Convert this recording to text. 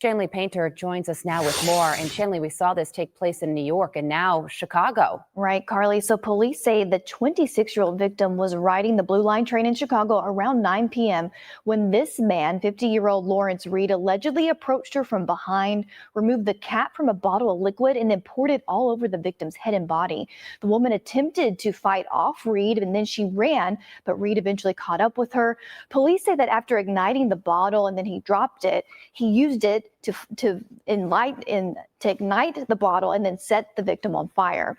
Shanley Painter joins us now with more. And Shanley, we saw this take place in New York and now Chicago. Right, Carly. So police say the 26-year-old victim was riding the Blue Line train in Chicago around 9 p.m. when this man, 50-year-old Lawrence Reed, allegedly approached her from behind, removed the cap from a bottle of liquid, and then poured it all over the victim's head and body. The woman attempted to fight off Reed, and then she ran, but Reed eventually caught up with her. Police say that after igniting the bottle and then he dropped it, he used it to ignite the bottle and then set the victim on fire.